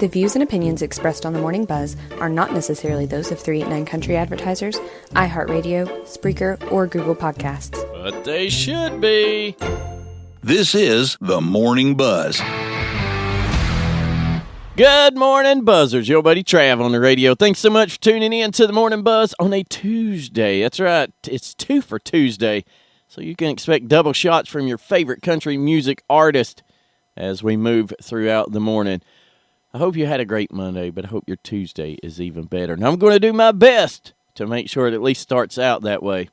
The views and opinions expressed on the Morning Buzz are not necessarily those of 389 Country Advertisers, iHeartRadio, Spreaker, or Google Podcasts. But they should be. This is the Morning Buzz. Good morning, Buzzers. Your buddy Trav on the radio. Thanks so much for tuning in to the Morning Buzz on a Tuesday. That's right. It's 2 for Tuesday. So you can expect double shots from your favorite country music artist as we move throughout the morning. I hope you had a great Monday, but I hope your Tuesday is even better. And I'm going to do my best to make sure it at least starts out that way.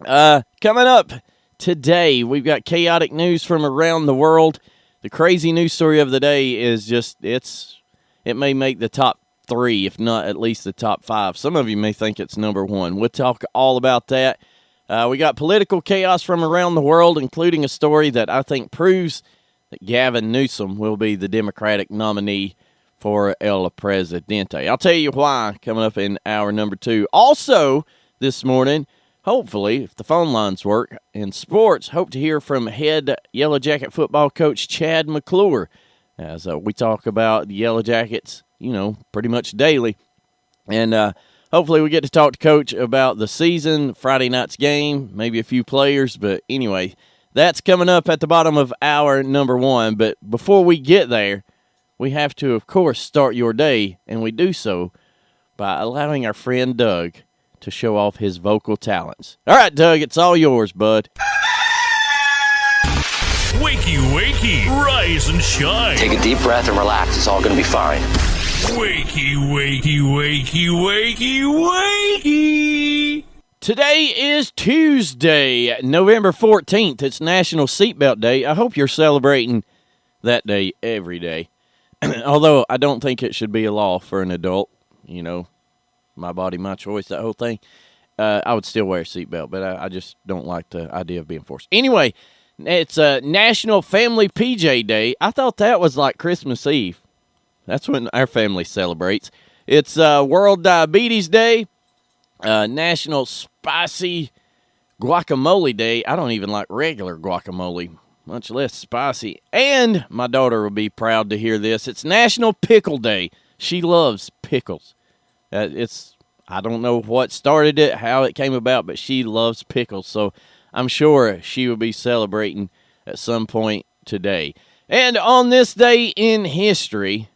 Coming up today, we've got chaotic news from around the world. The crazy news story of the day is just, it may make the top 3, if not at least the top 5. Some of you may think it's number 1. We'll talk all about that. We got political chaos from around the world, including a story that I think proves that Gavin Newsom will be the Democratic nominee for El Presidente. I'll tell you why coming up in hour number 2. Also, this morning, hopefully, if the phone lines work, in sports, hope to hear from head Yellow Jacket football coach Chad McClure as we talk about the Yellow Jackets, pretty much daily. And hopefully we get to talk to Coach about the season, Friday night's game, maybe a few players. But anyway, that's coming up at the bottom of hour number 1. But before we get there, we have to, of course, start your day, and we do so by allowing our friend Doug to show off his vocal talents. All right, Doug, it's all yours, bud. Wakey, wakey, rise and shine. Take a deep breath and relax. It's all going to be fine. Wakey, wakey, wakey, wakey, wakey. Today is Tuesday, November 14th. It's National Seatbelt Day. I hope you're celebrating that day every day. Although I don't think it should be a law for an adult, my body, my choice, that whole thing. I would still wear a seatbelt, but I just don't like the idea of being forced. Anyway, it's National Family PJ Day. I thought that was like Christmas Eve. That's when our family celebrates. It's World Diabetes Day, National Spicy Guacamole Day. I don't even like regular guacamole, much less spicy. And my daughter will be proud to hear this. It's National Pickle Day. She loves pickles. I don't know what started it, how it came about, but she loves pickles. So I'm sure she will be celebrating at some point today. And on this day in history,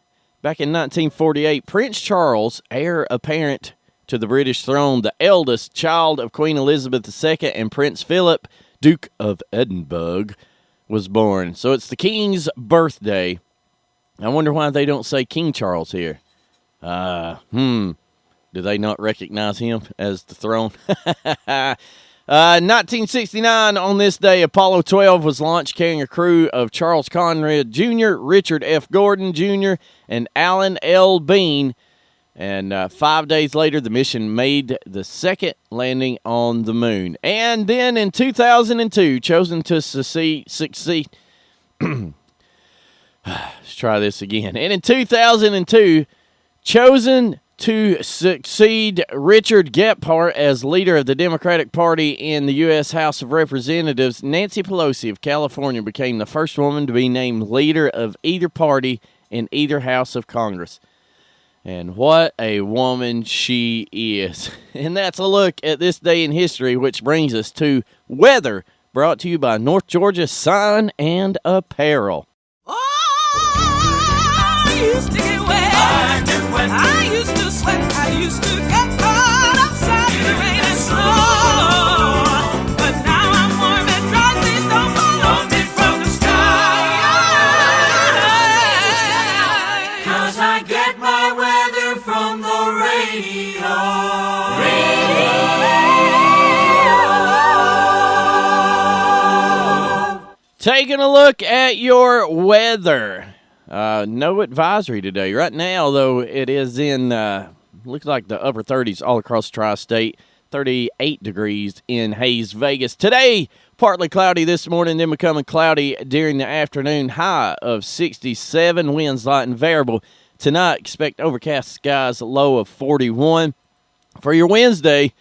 back in 1948, Prince Charles, heir apparent to the British throne, the eldest child of Queen Elizabeth II and Prince Philip, Duke of Edinburgh, was born. So it's the King's birthday. I wonder why they don't say King Charles here. Do they not recognize him as the throne? 1969, on this day, Apollo 12 was launched carrying a crew of Charles Conrad Jr., Richard F. Gordon Jr., and Alan L. Bean. And 5 days later, the mission made the second landing on the moon. And then in 2002, chosen to succeed. Let's try this again. And in 2002, chosen to succeed Richard Gephardt as leader of the Democratic Party in the U.S. House of Representatives, Nancy Pelosi of California became the first woman to be named leader of either party in either House of Congress. And what a woman she is. And that's a look at this day in history, which brings us to weather, brought to you by North Georgia Sign and Apparel. I used to get wet. I used to sweat. I used to get caught outside in the rain and snow. But now I'm warm and dry. Please don't follow me from the sky. 'Cause I get my weather from the radio. Taking a look at your weather. No advisory today. Right now, though, it is in, looks like the upper 30s all across the tri-state. 38 degrees in Hayes, Vegas. Today, partly cloudy this morning, then becoming cloudy during the afternoon. High of 67, winds light and variable. Tonight, expect overcast skies, low of 41. For your Wednesday,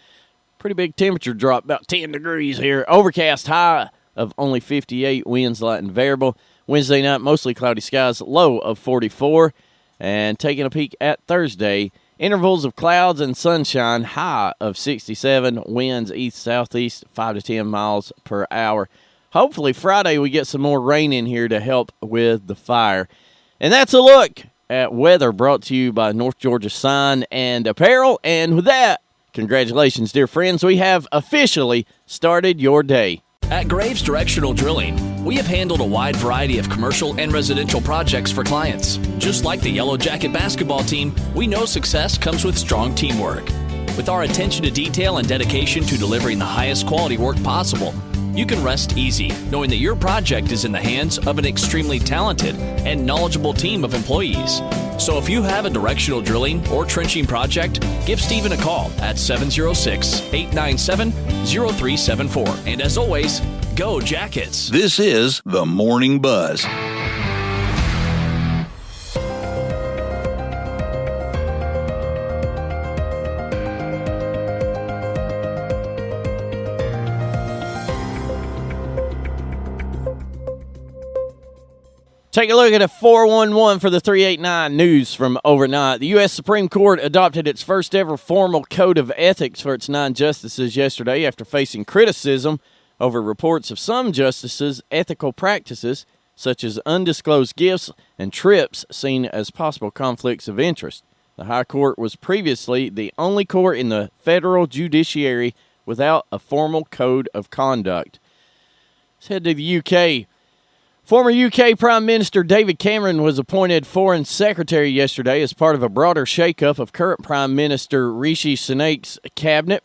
pretty big temperature drop, about 10 degrees here. Overcast high of only 58, winds light and variable. Wednesday night, mostly cloudy skies, low of 44. And taking a peek at Thursday, intervals of clouds and sunshine, high of 67, winds east-southeast, 5 to 10 miles per hour. Hopefully Friday we get some more rain in here to help with the fire. And that's a look at weather brought to you by North Georgia Sign and Apparel. And with that, congratulations, dear friends. We have officially started your day. At Graves Directional Drilling, we have handled a wide variety of commercial and residential projects for clients. Just like the Yellow Jacket basketball team, we know success comes with strong teamwork. With our attention to detail and dedication to delivering the highest quality work possible, you can rest easy knowing that your project is in the hands of an extremely talented and knowledgeable team of employees. So if you have a directional drilling or trenching project, give Stephen a call at 706-897-0374. And as always, go Jackets! This is the Morning Buzz. Take a look at a 411 for the 389 news from overnight. The U.S. Supreme Court adopted its first ever formal code of ethics for its 9 justices yesterday after facing criticism over reports of some justices' ethical practices, such as undisclosed gifts and trips seen as possible conflicts of interest. The High Court was previously the only court in the federal judiciary without a formal code of conduct. Let's head to the U.K. Former UK Prime Minister David Cameron was appointed Foreign Secretary yesterday as part of a broader shakeup of current Prime Minister Rishi Sunak's cabinet.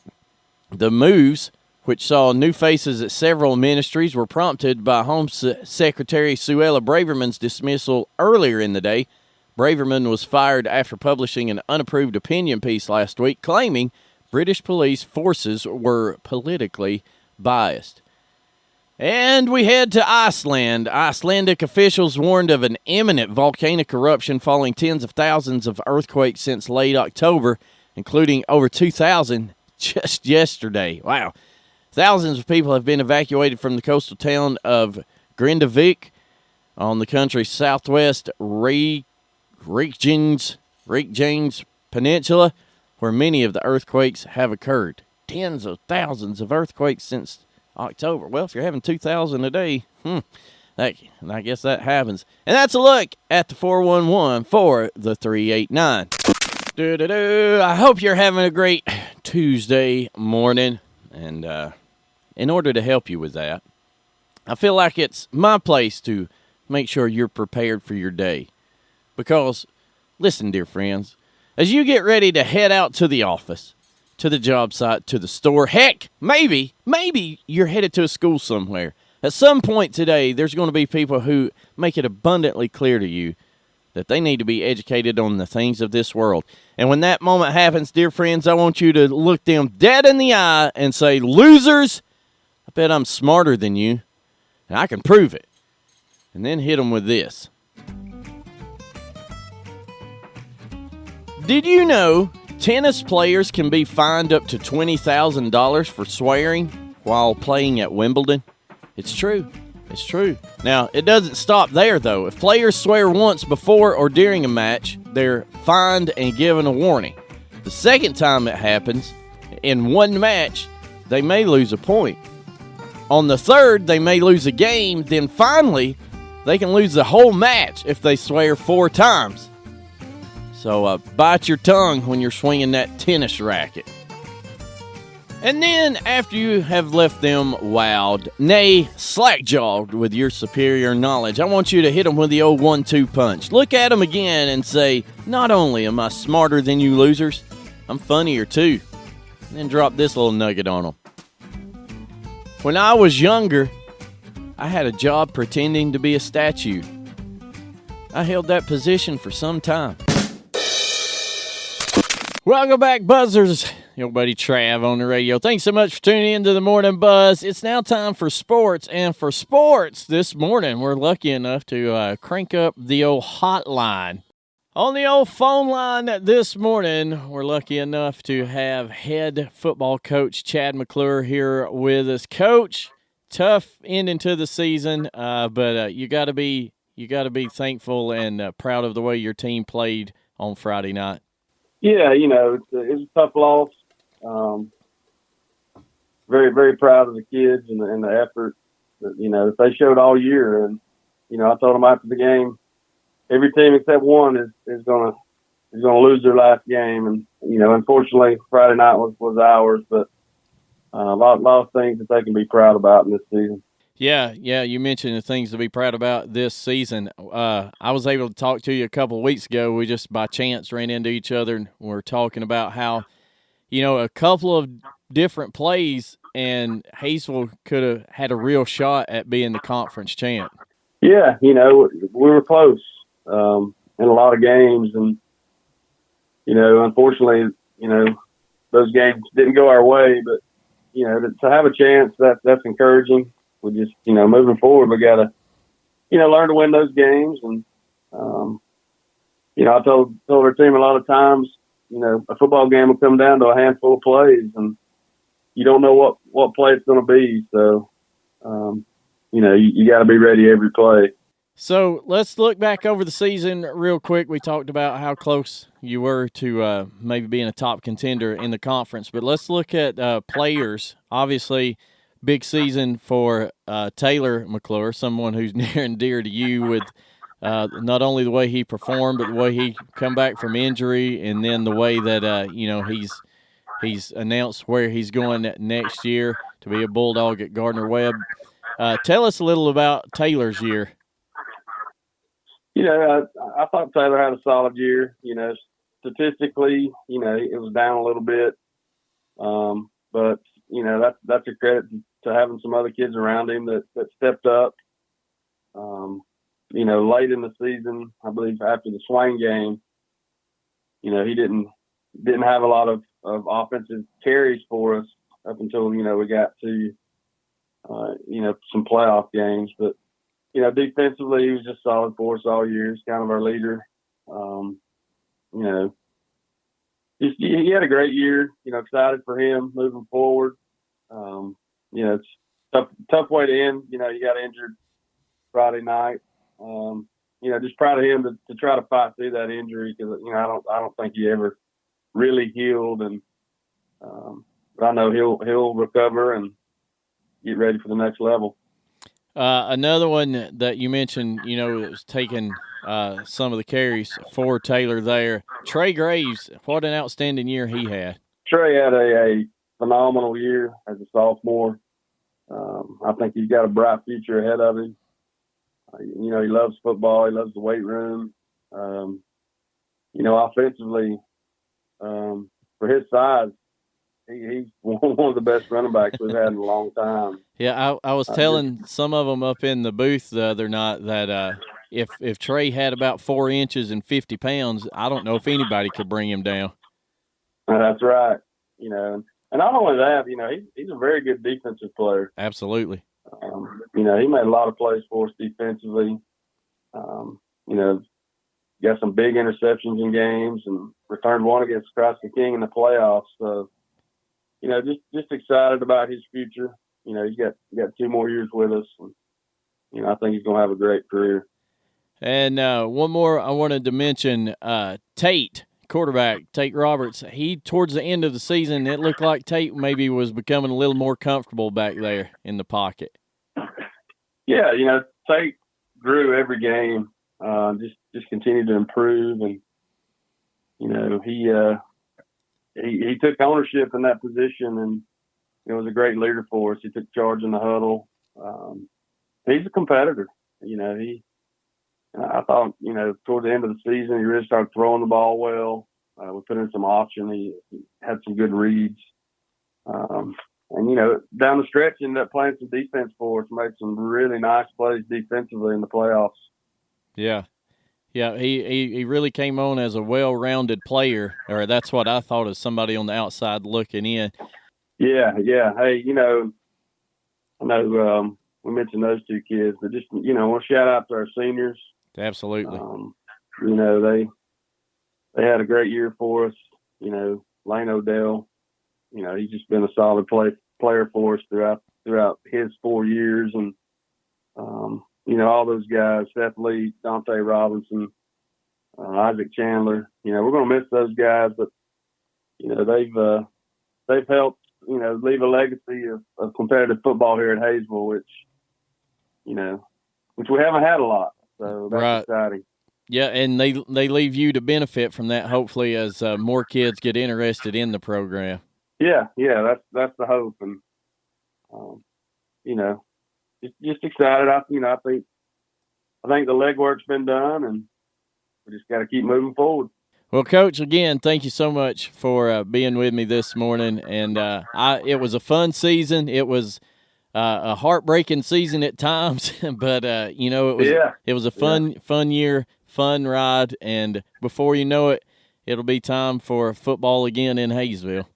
The moves, which saw new faces at several ministries, were prompted by Home Secretary Suella Braverman's dismissal earlier in the day. Braverman was fired after publishing an unapproved opinion piece last week claiming British police forces were politically biased. And we head to Iceland. Icelandic officials warned of an imminent volcanic eruption following tens of thousands of earthquakes since late October, including over 2,000 just yesterday. Wow. Thousands of people have been evacuated from the coastal town of Grindavik on the country's southwest Reykjanes Peninsula, where many of the earthquakes have occurred. Tens of thousands of earthquakes since October. Well, if you're having 2,000 a day, I guess that happens. And that's a look at the 411 for the 389. I hope you're having a great Tuesday morning. And in order to help you with that, I feel like it's my place to make sure you're prepared for your day. Because, listen, dear friends, as you get ready to head out to the office, to the job site, to the store. Heck, maybe you're headed to a school somewhere. At some point today, there's going to be people who make it abundantly clear to you that they need to be educated on the things of this world. And when that moment happens, dear friends, I want you to look them dead in the eye and say, losers, I bet I'm smarter than you, and I can prove it. And then hit them with this. Did you know tennis players can be fined up to $20,000 for swearing while playing at Wimbledon? It's true. It's true. Now, it doesn't stop there, though. If players swear once before or during a match, they're fined and given a warning. The second time it happens, in one match, they may lose a point. On the third, they may lose a game. Then finally, they can lose the whole match if they swear 4 times. So bite your tongue when you're swinging that tennis racket. And then, after you have left them wowed, nay, slack-jawed with your superior knowledge, I want you to hit them with the old 1-2 punch. Look at them again and say, not only am I smarter than you losers, I'm funnier too. And then drop this little nugget on them. When I was younger, I had a job pretending to be a statue. I held that position for some time. Welcome back, Buzzers. Your buddy Trav on the radio. Thanks so much for tuning in to the Morning Buzz. It's now time for sports. And for sports this morning, we're lucky enough to crank up the old hotline. On the old phone line this morning, we're lucky enough to have head football coach Chad McClure here with us. Coach, tough ending to the season, but you got to be you got to be thankful and proud of the way your team played on Friday night. Yeah, it's a tough loss. Very, very proud of the kids and the effort that they showed all year. And I told them after the game, every team except one is gonna lose their last game. And unfortunately, Friday night was ours, but a lot of things that they can be proud about in this season. Yeah, you mentioned the things to be proud about this season. I was able to talk to you a couple of weeks ago. We just by chance ran into each other, and we were talking about how, a couple of different plays, and Hayesville could have had a real shot at being the conference champ. Yeah, we were close in a lot of games, and unfortunately, those games didn't go our way. But to have a chance, that's encouraging. We just, moving forward, we got to, learn to win those games. And, I told our team a lot of times, a football game will come down to a handful of plays, and you don't know what play it's going to be. So, you got to be ready every play. So let's look back over the season real quick. We talked about how close you were to maybe being a top contender in the conference, but let's look at players. Obviously, big season for Taylor McClure, someone who's near and dear to you with not only the way he performed, but the way he come back from injury, and then the way that he's announced where he's going next year to be a Bulldog at Gardner-Webb. Tell us a little about Taylor's year. I thought Taylor had a solid year. Statistically, it was down a little bit, but that's a credit to having some other kids around him that stepped up. Late in the season, I believe after the Swain game, he didn't have a lot of offensive carries for us up until we got to some playoff games. But defensively, he was just solid for us all year. He's kind of our leader. He had a great year. Excited for him moving forward. It's tough way to end. You got injured Friday night. Just proud of him to try to fight through that injury because I don't think he ever really healed, and but I know he'll recover and get ready for the next level. Another one that you mentioned, that was taking some of the carries for Taylor there. Trey Graves, what an outstanding year he had. Trey had a phenomenal year as a sophomore. I think he's got a bright future ahead of him. He loves football. He loves the weight room. Offensively, for his size, he's one of the best running backs we've had in a long time. Yeah, I was telling some of them up in the booth the other night that if Trey had about 4 inches and 50 pounds, I don't know if anybody could bring him down. That's right. And not only that, he's a very good defensive player. Absolutely. He made a lot of plays for us defensively. Got some big interceptions in games and returned one against Christ the King in the playoffs. So, just excited about his future. He's got 2 more years with us. And, I think he's going to have a great career. And one more I wanted to mention, Tate, quarterback, Tate Roberts. He, towards the end of the season, it looked like Tate maybe was becoming a little more comfortable back there in the pocket. Yeah, Tate grew every game, just continued to improve. And, he took ownership in that position and was a great leader for us. He took charge in the huddle. He's a competitor. I thought, toward the end of the season, he really started throwing the ball well. We put in some option. He had some good reads. And, down the stretch, ended up playing some defense for us, made some really nice plays defensively in the playoffs. Yeah. Yeah, he really came on as a well-rounded player, or that's what I thought as somebody on the outside looking in. Yeah. Hey, I know we mentioned those 2 kids, but just, we'll shout out to our seniors. Absolutely. They had a great year for us. Lane Odell, he's just been a solid player for us throughout his 4 years. And, all those guys, Seth Lee, Dante Robinson, Isaac Chandler. We're going to miss those guys, but they've helped leave a legacy of competitive football here at Hayesville, which we haven't had a lot. So that's exciting. Yeah, and they leave you to benefit from that, hopefully, as more kids get interested in the program. Yeah, that's the hope, and just excited. I think the legwork's been done, and we just got to keep moving forward. Well, Coach, again, thank you so much for being with me this morning. And it was a fun season. It was a heartbreaking season at times, but it was a fun year, fun ride. And before you know it, it'll be time for football again in Hayesville.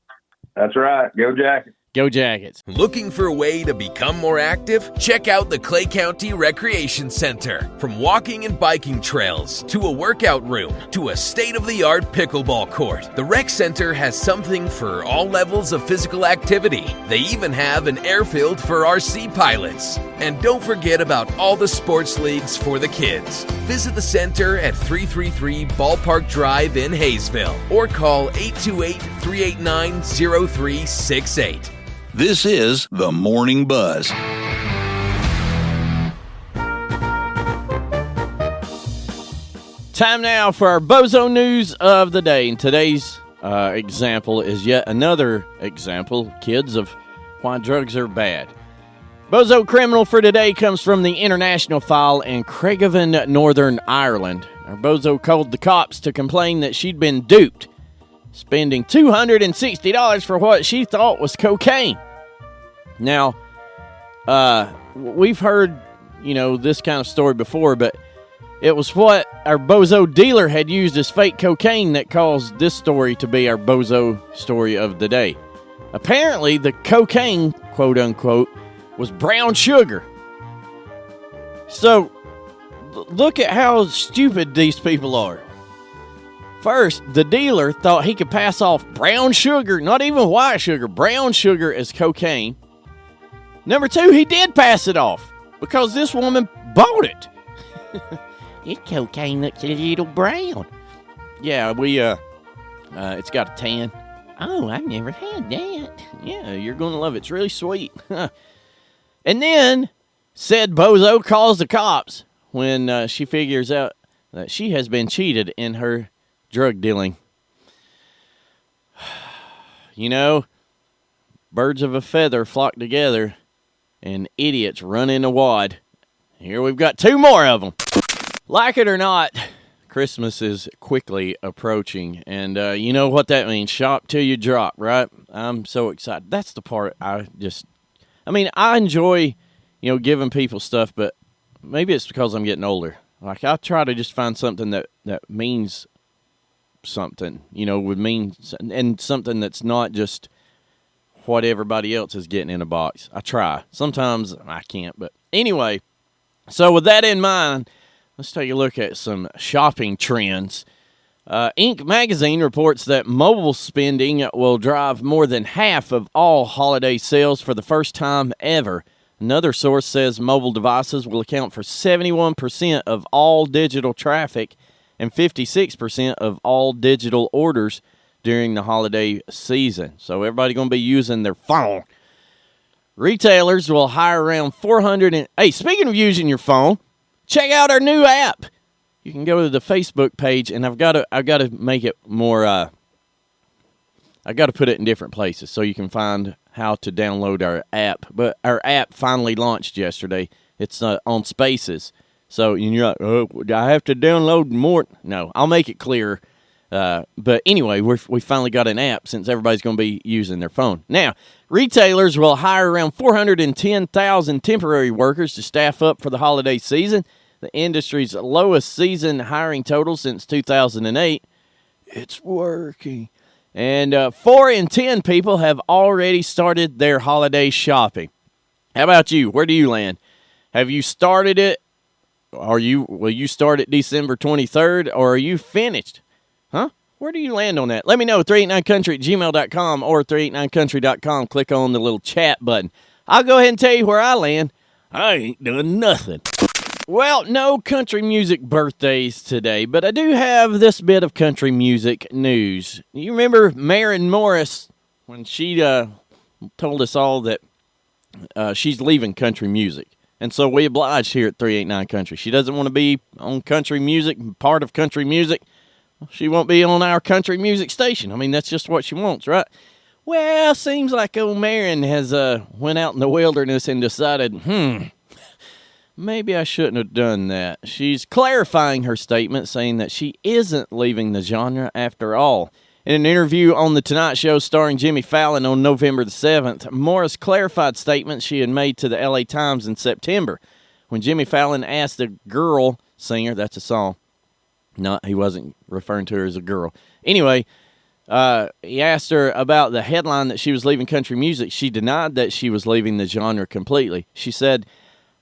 That's right. Go Jackets. Go Jackets. Looking for a way to become more active? Check out the Clay County Recreation Center. From walking and biking trails to a workout room to a state-of-the-art pickleball court, the Rec Center has something for all levels of physical activity. They even have an airfield for RC pilots. And don't forget about all the sports leagues for the kids. Visit the center at 333 Ballpark Drive in Hayesville or call 828-389-0368. This is the Morning Buzz. Time now for our Bozo News of the day. And today's example is yet another example, kids, of why drugs are bad. Bozo criminal for today comes from the International File in Craigavon, Northern Ireland. Our bozo called the cops to complain that she'd been duped, spending $260 for what she thought was cocaine. Now, we've heard, this kind of story before, but it was what our bozo dealer had used as fake cocaine that caused this story to be our bozo story of the day. Apparently, the cocaine, quote unquote, was brown sugar. So, look at how stupid these people are. First, the dealer thought he could pass off brown sugar, not even white sugar, brown sugar as cocaine. Number two, he did pass it off because this woman bought it. This cocaine looks a little brown. Yeah, it's got a tan. Oh, I've never had that. Yeah, you're going to love it. It's really sweet. And then, said bozo calls the cops when she figures out that she has been cheated in her drug dealing. Birds of a feather flock together, and idiots run in a wad. Here we've got two more of them. Like it or not, Christmas is quickly approaching, and you know what that means. Shop till you drop, right? I'm so excited. That's the part I enjoy, giving people stuff, but maybe it's because I'm getting older. Like, I try to just find something that means something, would mean, and something that's not just what everybody else is getting in a box. I try. Sometimes I can't, but anyway, so with that in mind, let's take a look at some shopping trends. Inc. magazine reports that mobile spending will drive more than half of all holiday sales for the first time ever. Another source says mobile devices will account for 71% of all digital traffic and 56% of all digital orders during the holiday season. So everybody going to be using their phone. Retailers will hire around 400. Hey, speaking of using your phone, check out our new app. You can go to the Facebook page, and I've got to make it more. I've got to put it in different places so you can find how to download our app. But our app finally launched yesterday. It's on Spaces. So you're like, oh, do I have to download more? No, I'll make it clearer. But anyway, we finally got an app since everybody's going to be using their phone. Now, retailers will hire around 410,000 temporary workers to staff up for the holiday season, the industry's lowest season hiring total since 2008. It's working. And 4 in 10 people have already started their holiday shopping. How about you? Where do you land? Have you started it? Will you start it December 23rd, or are you finished? Huh? Where do you land on that? Let me know, 389country@gmail.com or 389country.com. Click on the little chat button. I'll go ahead and tell you where I land. I ain't done nothing. Well, no country music birthdays today, but I do have this bit of country music news. You remember Maren Morris when she told us all that she's leaving country music? And so we obliged here at 389 Country. She doesn't want to be on country music, part of country music. She won't be on our country music station. I mean, that's just what she wants, right? Well, seems like old Maren has went out in the wilderness and decided, maybe I shouldn't have done that. She's clarifying her statement, saying that she isn't leaving the genre after all. In an interview on The Tonight Show starring Jimmy Fallon on November the 7th, Morris clarified statements she had made to the LA Times in September. When Jimmy Fallon asked the girl singer, that's a song. No, he wasn't referring to her as a girl. Anyway, he asked her about the headline that she was leaving country music. She denied that she was leaving the genre completely. She said,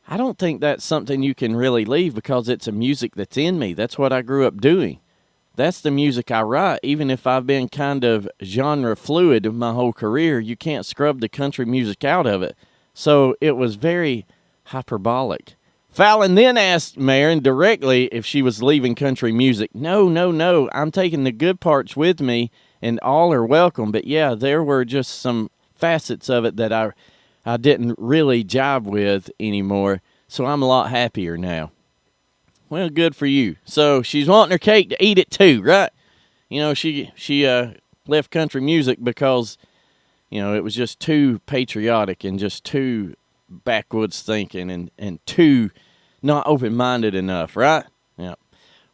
I don't think that's something you can really leave because it's a music that's in me. That's what I grew up doing. That's the music I write. Even if I've been kind of genre fluid my whole career, you can't scrub the country music out of it. So it was very hyperbolic. Fallon then asked Maren directly if she was leaving country music. No. I'm taking the good parts with me, and all are welcome. But yeah, there were just some facets of it that I didn't really jive with anymore, so I'm a lot happier now. Well, good for you. So she's wanting her cake to eat it too, right? You know, she left country music because, you know, it was just too patriotic and just too backwoods thinking and too not open-minded enough, right? Yeah.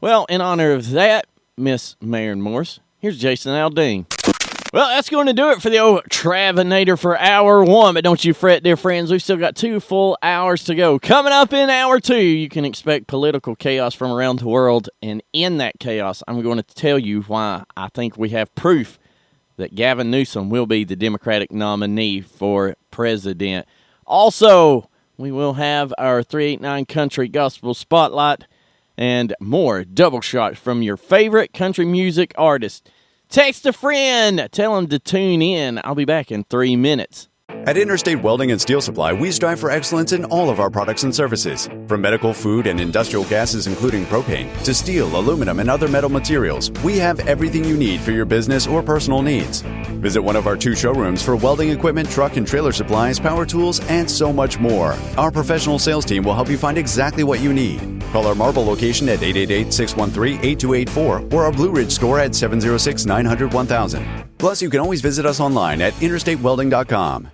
Well, in honor of that, Miss Maren Morris, here's Jason Aldean. Well, that's going to do it for the old Travanator for Hour 1, but don't you fret, dear friends. We've still got 2 full hours to go. Coming up in Hour 2, you can expect political chaos from around the world, and in that chaos, I'm going to tell you why I think we have proof that Gavin Newsom will be the Democratic nominee for president. Also, we will have our 389 Country Gospel Spotlight and more double shots from your favorite country music artist. Text a friend. Tell them to tune in. I'll be back in 3 minutes. At Interstate Welding and Steel Supply, we strive for excellence in all of our products and services. From medical, food, and industrial gases, including propane, to steel, aluminum, and other metal materials, we have everything you need for your business or personal needs. Visit one of our 2 showrooms for welding equipment, truck and trailer supplies, power tools, and so much more. Our professional sales team will help you find exactly what you need. Call our Marble location at 888-613-8284 or our Blue Ridge store at 706-900-1000. Plus, you can always visit us online at interstatewelding.com.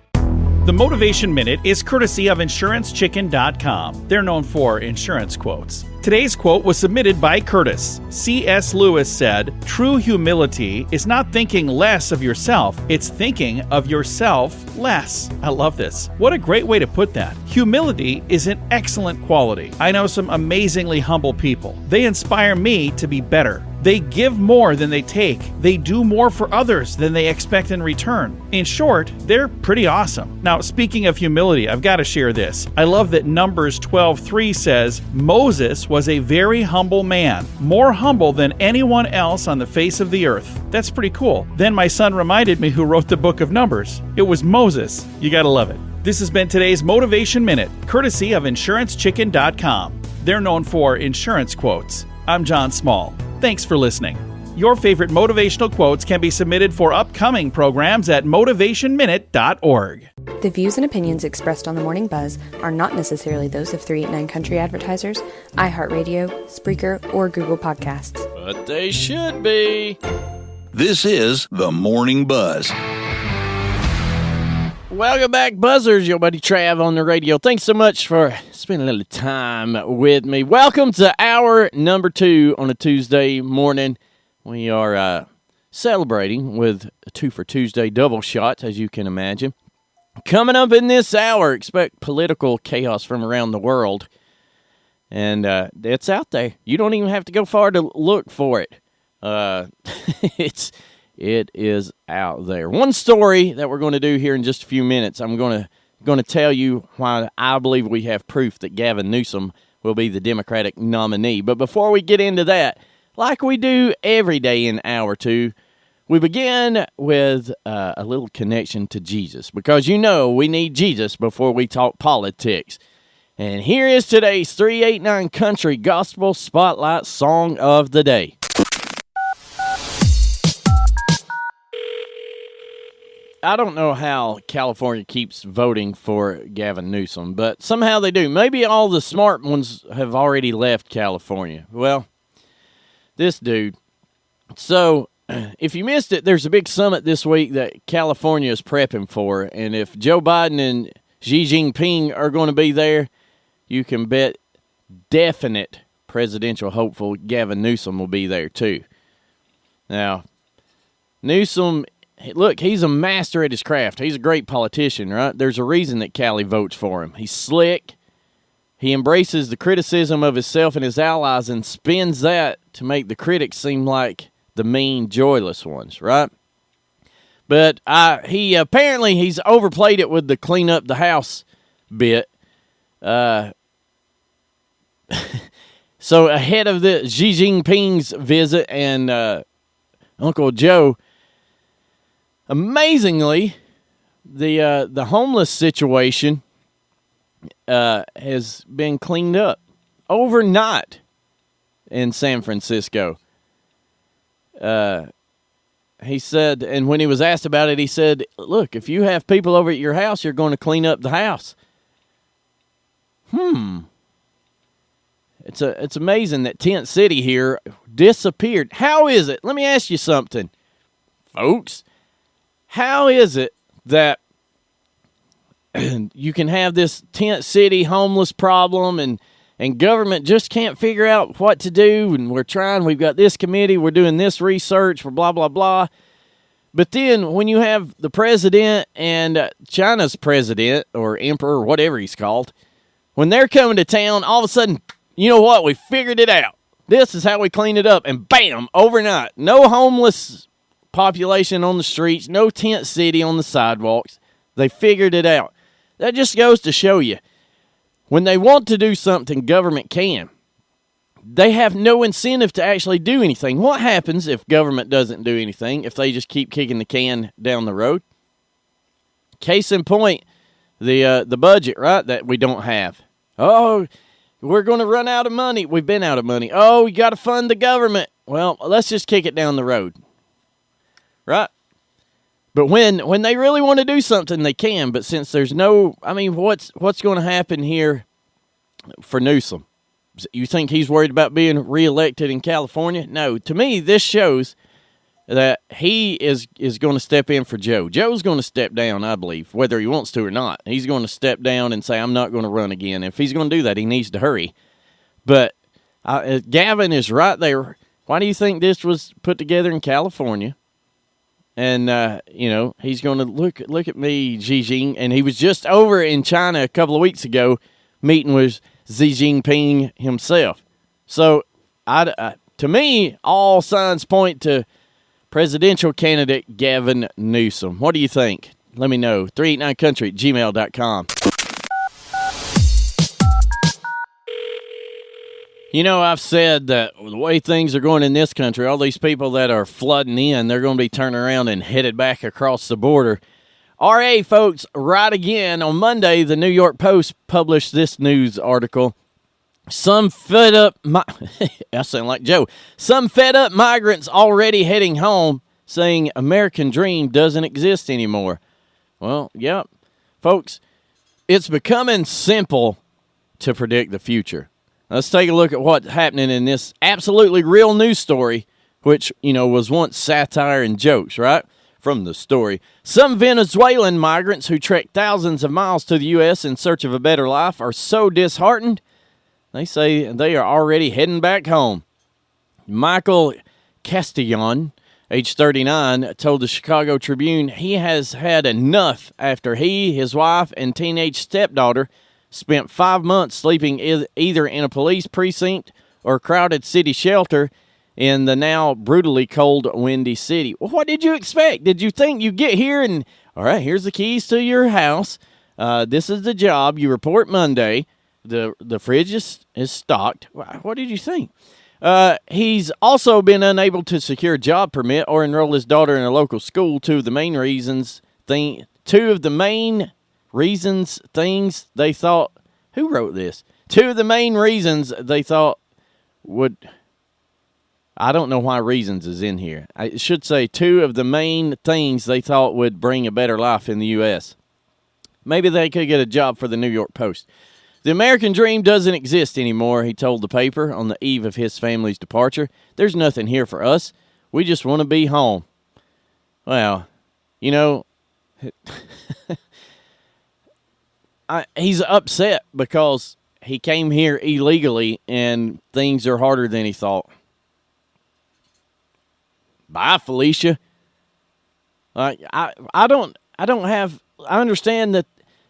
The Motivation Minute is courtesy of InsuranceChicken.com. They're known for insurance quotes. Today's quote was submitted by Curtis. C.S. Lewis said, "True humility is not thinking less of yourself, it's thinking of yourself less." I love this. What a great way to put that. Humility is an excellent quality. I know some amazingly humble people. They inspire me to be better. They give more than they take. They do more for others than they expect in return. In short, they're pretty awesome. Now, speaking of humility, I've got to share this. I love that Numbers 12:3 says, Moses was a very humble man, more humble than anyone else on the face of the earth. That's pretty cool. Then my son reminded me who wrote the book of Numbers. It was Moses. You gotta love it. This has been today's Motivation Minute, courtesy of InsuranceChicken.com. They're known for insurance quotes. I'm John Small. Thanks for listening. Your favorite motivational quotes can be submitted for upcoming programs at motivationminute.org. The views and opinions expressed on the Morning Buzz are not necessarily those of 389 Country advertisers, iHeartRadio, Spreaker, or Google Podcasts. But they should be. This is the Morning Buzz. Welcome back, Buzzers. Your buddy Trav on the radio. Thanks so much for spending a little time with me. Welcome to hour number 2 on a Tuesday morning. We are celebrating with a 2 for Tuesday double shots, as you can imagine. Coming up in this hour, expect political chaos from around the world. And it's out there. You don't even have to go far to look for it. It is out there. One story that we're going to do here in just a few minutes, I'm going to tell you why I believe we have proof that Gavin Newsom will be the Democratic nominee. But before we get into that, like we do every day in hour 2, we begin with a little connection to Jesus. Because you know we need Jesus before we talk politics. And here is today's 389 Country Gospel Spotlight Song of the Day. I don't know how California keeps voting for Gavin Newsom, but somehow they do. Maybe all the smart ones have already left California. Well, this dude. So, if you missed it, there's a big summit this week that California is prepping for. And if Joe Biden and Xi Jinping are going to be there, you can bet definite presidential hopeful Gavin Newsom will be there too. Now, Newsom, look, he's a master at his craft. He's a great politician, right? There's a reason that Cali votes for him. He's slick. He embraces the criticism of himself and his allies and spins that to make the critics seem like the mean, joyless ones, right? But he apparently he's overplayed it with the clean up the house bit. So ahead of the Xi Jinping's visit and Uncle Joe, amazingly, the homeless situation has been cleaned up overnight in San Francisco. He said, and when he was asked about it, he said, look, if you have people over at your house, you're going to clean up the house. It's amazing that Tent City here disappeared. How is it? Let me ask you something, folks. How is it that you can have this Tent City homeless problem and government just can't figure out what to do, and we've got this committee, we're doing this research, we're blah, blah, blah. But then when you have the president and China's president or emperor or whatever he's called, when they're coming to town, all of a sudden, you know what, we figured it out. This is how we clean it up, and bam, overnight, no homeless population on the streets, no Tent City on the sidewalks. They figured it out. That just goes to show you, when they want to do something, government can. They have no incentive to actually do anything. What happens if government doesn't do anything, if they just keep kicking the can down the road? Case in point, the budget, right, that we don't have. Oh, we're going to run out of money. We've been out of money. Oh, we got to fund the government. Well, let's just kick it down the road. Right? But when they really want to do something, they can. But since there's no, I mean, what's going to happen here for Newsom? You think he's worried about being reelected in California? No. To me, this shows that he is going to step in for Joe. Joe's going to step down, I believe, whether he wants to or not. He's going to step down and say, I'm not going to run again. If he's going to do that, he needs to hurry. But Gavin is right there. Why do you think this was put together in California? And, he's going to look at me, Xi Jinping. And he was just over in China a couple of weeks ago meeting with Xi Jinping himself. So, to me, all signs point to presidential candidate Gavin Newsom. What do you think? Let me know. 389country@gmail.com. You know, I've said that the way things are going in this country, all these people that are flooding in, they're going to be turning around and headed back across the border. RA, folks, right again. On Monday, the New York Post published this news article. Some fed up, I sound like Joe. Some fed up migrants already heading home, saying American dream doesn't exist anymore. Well, yeah, folks, it's becoming simple to predict the future. Let's take a look at what's happening in this absolutely real news story, which, was once satire and jokes, right? From the story. Some Venezuelan migrants who trek thousands of miles to the U.S. in search of a better life are so disheartened, they say they are already heading back home. Michael Castellon, age 39, told the Chicago Tribune he has had enough after he, his wife, and teenage stepdaughter spent 5 months sleeping either in a police precinct or crowded city shelter in the now brutally cold, windy city. Well, what did you expect? Did you think you get here and, all right, here's the keys to your house. This is the job. You report Monday. The fridge is stocked. What did you think? He's also been unable to secure a job permit or enroll his daughter in a local school. Two of the main reasons things they thought Who wrote this? Two of the main reasons they thought would... I don't know why reasons is in here. I should say two of the main things they thought would bring a better life in the U.S. Maybe they could get a job for the New York Post. The American dream doesn't exist anymore, he told the paper on the eve of his family's departure. There's nothing here for us. We just want to be home. Well, you know, he's upset because he came here illegally and things are harder than he thought. Bye, Felicia. I understand that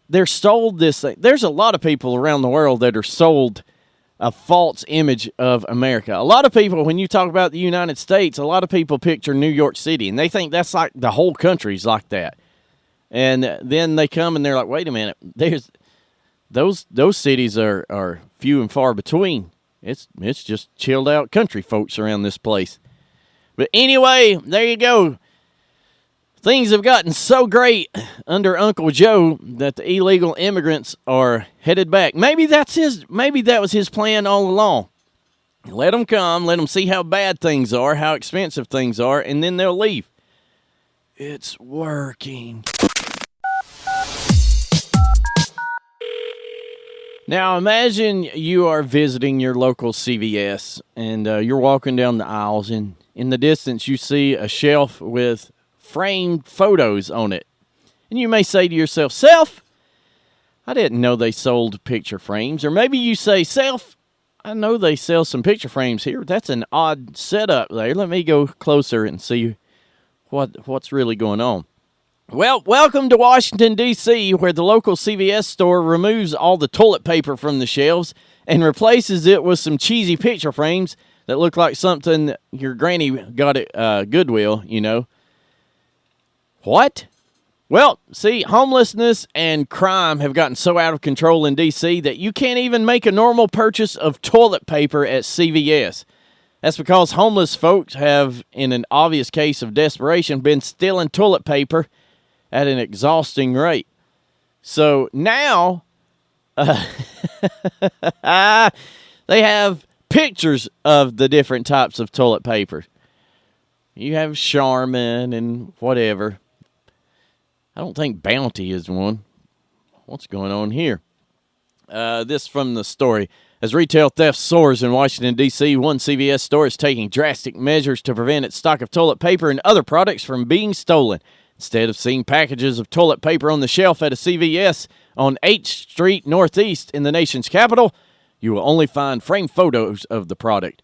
they're sold this thing. There's a lot of people around the world that are sold a false image of America. A lot of people, when you talk about the United States, a lot of people picture New York City, and they think that's like the whole country's like that. And then they come and they're like, wait a minute, there's those cities are few and far between. It's just chilled out country folks around this place. But anyway, there you go. Things have gotten so great under Uncle Joe that the illegal immigrants are headed back. Maybe that was his plan all along. Let them come, let them see how bad things are, how expensive things are, and then they'll leave. It's working. Now imagine you are visiting your local CVS and you're walking down the aisles, and in the distance you see a shelf with framed photos on it. And you may say to yourself, Self, I didn't know they sold picture frames. Or maybe you say, Self, I know they sell some picture frames here. That's an odd setup there. Let me go closer and see what's really going on. Well, welcome to Washington, D.C., where the local CVS store removes all the toilet paper from the shelves and replaces it with some cheesy picture frames that look like something your granny got at Goodwill, you know. What? Well, see, homelessness and crime have gotten so out of control in D.C. that you can't even make a normal purchase of toilet paper at CVS. That's because homeless folks have, in an obvious case of desperation, been stealing toilet paper at an exhausting rate. So now, they have pictures of the different types of toilet paper. You have Charmin and whatever. I don't think Bounty is one. What's going on here? This from the story. As retail theft soars in Washington, D.C., one CVS store is taking drastic measures to prevent its stock of toilet paper and other products from being stolen. Instead of seeing packages of toilet paper on the shelf at a CVS on 8th Street Northeast in the nation's capital, you will only find framed photos of the product.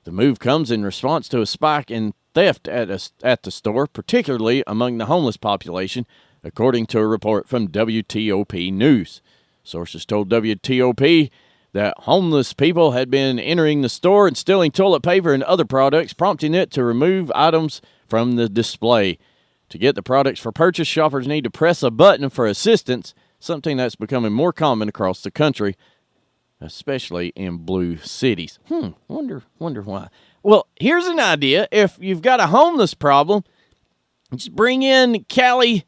The move comes in response to a spike in theft at the store, particularly among the homeless population, according to a report from WTOP News. Sources told WTOP that homeless people had been entering the store and stealing toilet paper and other products, prompting it to remove items from the display. To get the products for purchase, shoppers need to press a button for assistance, something that's becoming more common across the country, especially in blue cities. Wonder why. Well, here's an idea. If you've got a homeless problem, just bring in Commie,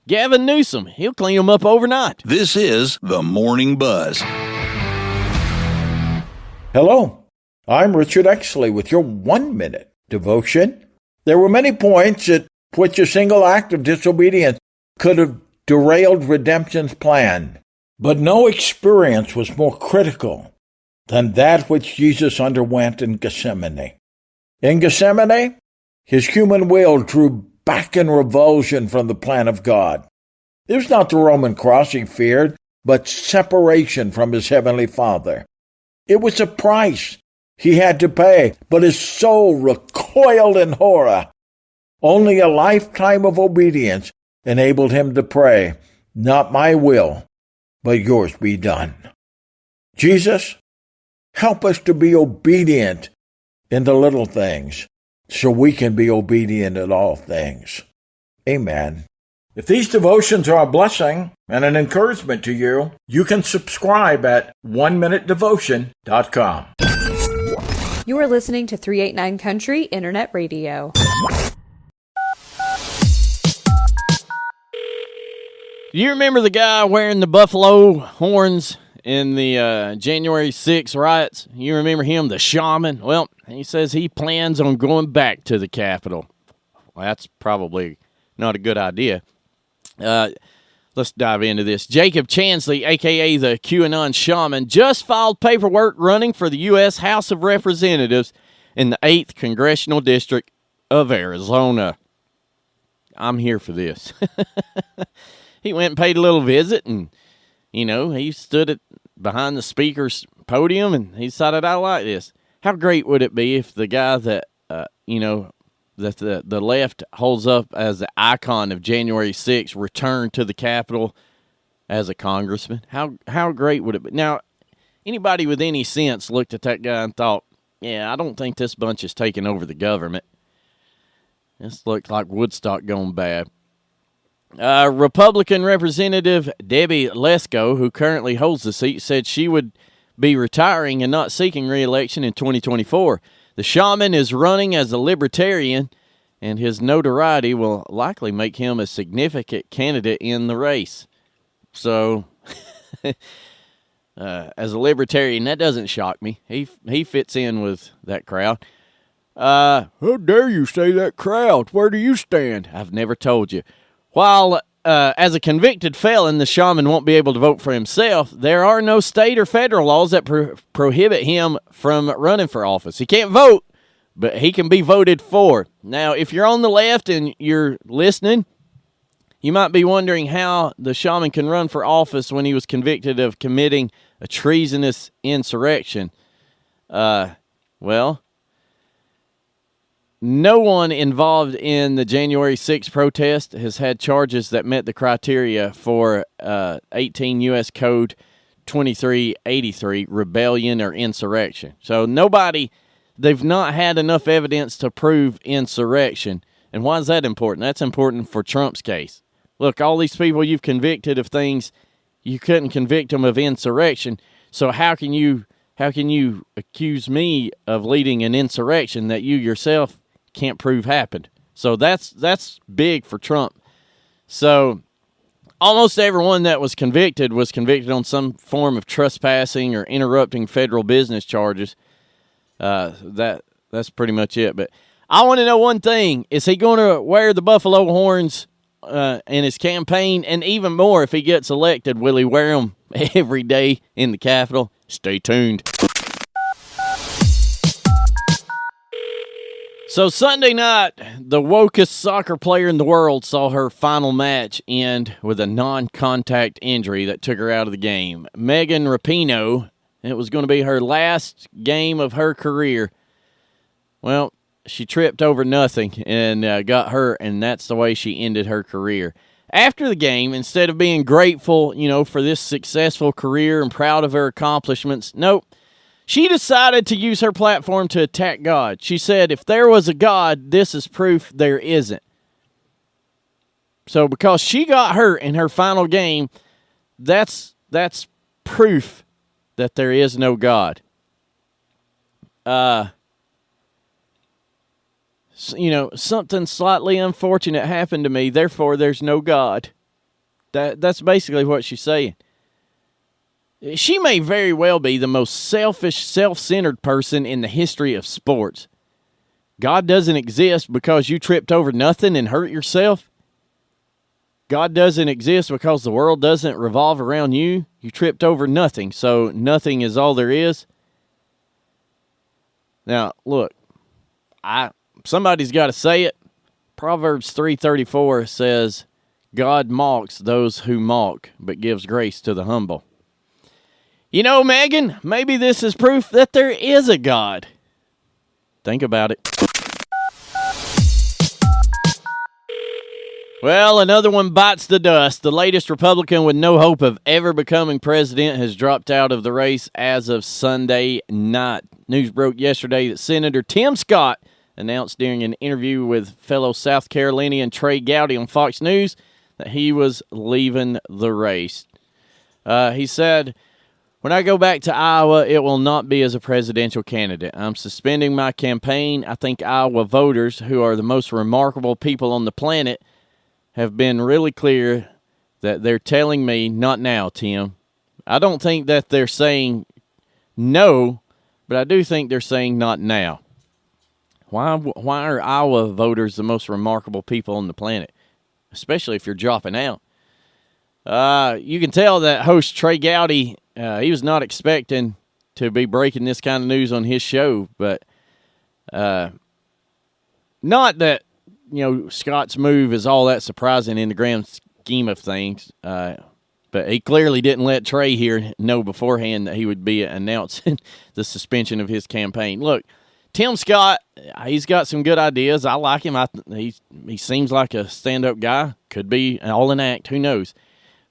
Gavin Newsom. He'll clean them up overnight. This is the Morning Buzz. Hello, I'm Richard Exley with your 1-minute devotion. There were many points at which a single act of disobedience could have derailed redemption's plan, but no experience was more critical than that which Jesus underwent in Gethsemane. In Gethsemane, his human will drew back in revulsion from the plan of God. It was not the Roman cross he feared, but separation from his heavenly Father. It was a price he had to pay, but his soul recoiled in horror. Only a lifetime of obedience enabled him to pray, "Not my will, but yours be done." Jesus, help us to be obedient in the little things, so we can be obedient in all things. Amen. If these devotions are a blessing and an encouragement to you, you can subscribe at oneminutedevotion.com. You are listening to 389 Country Internet Radio. You remember the guy wearing the buffalo horns in the January 6th riots? You remember him, the shaman? Well, he says he plans on going back to the Capitol. Well, that's probably not a good idea. Let's dive into this. Jacob Chansley, a.k.a. the QAnon shaman, just filed paperwork running for the U.S. House of Representatives in the 8th Congressional District of Arizona. I'm here for this. He went and paid a little visit, and, he stood behind the speaker's podium, and he decided, I like this. How great would it be if the guy that, that the left holds up as the icon of January 6th returned to the Capitol as a congressman? How great would it be? Now, anybody with any sense looked at that guy and thought, yeah, I don't think this bunch is taking over the government. This looks like Woodstock going bad. Republican Representative Debbie Lesko, who currently holds the seat, said she would be retiring and not seeking re-election in 2024. The shaman is running as a libertarian, and his notoriety will likely make him a significant candidate in the race. So, as a libertarian, that doesn't shock me. He fits in with that crowd. How dare you say that crowd? Where do you stand? I've never told you. While as a convicted felon, the shaman won't be able to vote for himself, there are no state or federal laws that prohibit him from running for office. He can't vote, but he can be voted for. Now, if you're on the left and you're listening, you might be wondering how the shaman can run for office when he was convicted of committing a treasonous insurrection. Well, no one involved in the January 6th protest has had charges that met the criteria for 18 U.S. Code 2383, rebellion or insurrection. So they've not had enough evidence to prove insurrection. And why is that important? That's important for Trump's case. Look, all these people you've convicted of things, you couldn't convict them of insurrection. So how can you accuse me of leading an insurrection that you yourself can't prove happened? So that's big for Trump. So almost everyone that was convicted on some form of trespassing or interrupting federal business charges. That's pretty much it. But I want to know one thing. Is he going to wear the buffalo horns in his campaign? And even more, if he gets elected, will he wear them every day in the Capitol? Stay tuned. So Sunday night, the wokest soccer player in the world saw her final match end with a non-contact injury that took her out of the game. Megan Rapinoe, it was going to be her last game of her career. Well, she tripped over nothing and got hurt, and that's the way she ended her career. After the game, instead of being grateful, for this successful career and proud of her accomplishments, nope. She decided to use her platform to attack God. She said, if there was a God, this is proof there isn't. So because she got hurt in her final game, that's proof that there is no God. Something slightly unfortunate happened to me, therefore there's no God. That's basically what she's saying. She may very well be the most selfish, self-centered person in the history of sports. God doesn't exist because you tripped over nothing and hurt yourself. God doesn't exist because the world doesn't revolve around you. You tripped over nothing, so nothing is all there is. Now, look, somebody's got to say it. Proverbs 3:34 says, God mocks those who mock, but gives grace to the humble. Megan, maybe this is proof that there is a God. Think about it. Well, another one bites the dust. The latest Republican with no hope of ever becoming president has dropped out of the race as of Sunday night. News broke yesterday that Senator Tim Scott announced during an interview with fellow South Carolinian Trey Gowdy on Fox News that he was leaving the race. He said, when I go back to Iowa, it will not be as a presidential candidate. I'm suspending my campaign. I think Iowa voters, who are the most remarkable people on the planet, have been really clear that they're telling me not now, Tim. I don't think that they're saying no, but I do think they're saying not now. Why are Iowa voters the most remarkable people on the planet, especially if you're dropping out? You can tell that host Trey Gowdy, he was not expecting to be breaking this kind of news on his show, but not that, Scott's move is all that surprising in the grand scheme of things, but he clearly didn't let Trey here know beforehand that he would be announcing the suspension of his campaign. Look, Tim Scott, he's got some good ideas. I like him. He seems like a stand-up guy. Could be all an act. Who knows?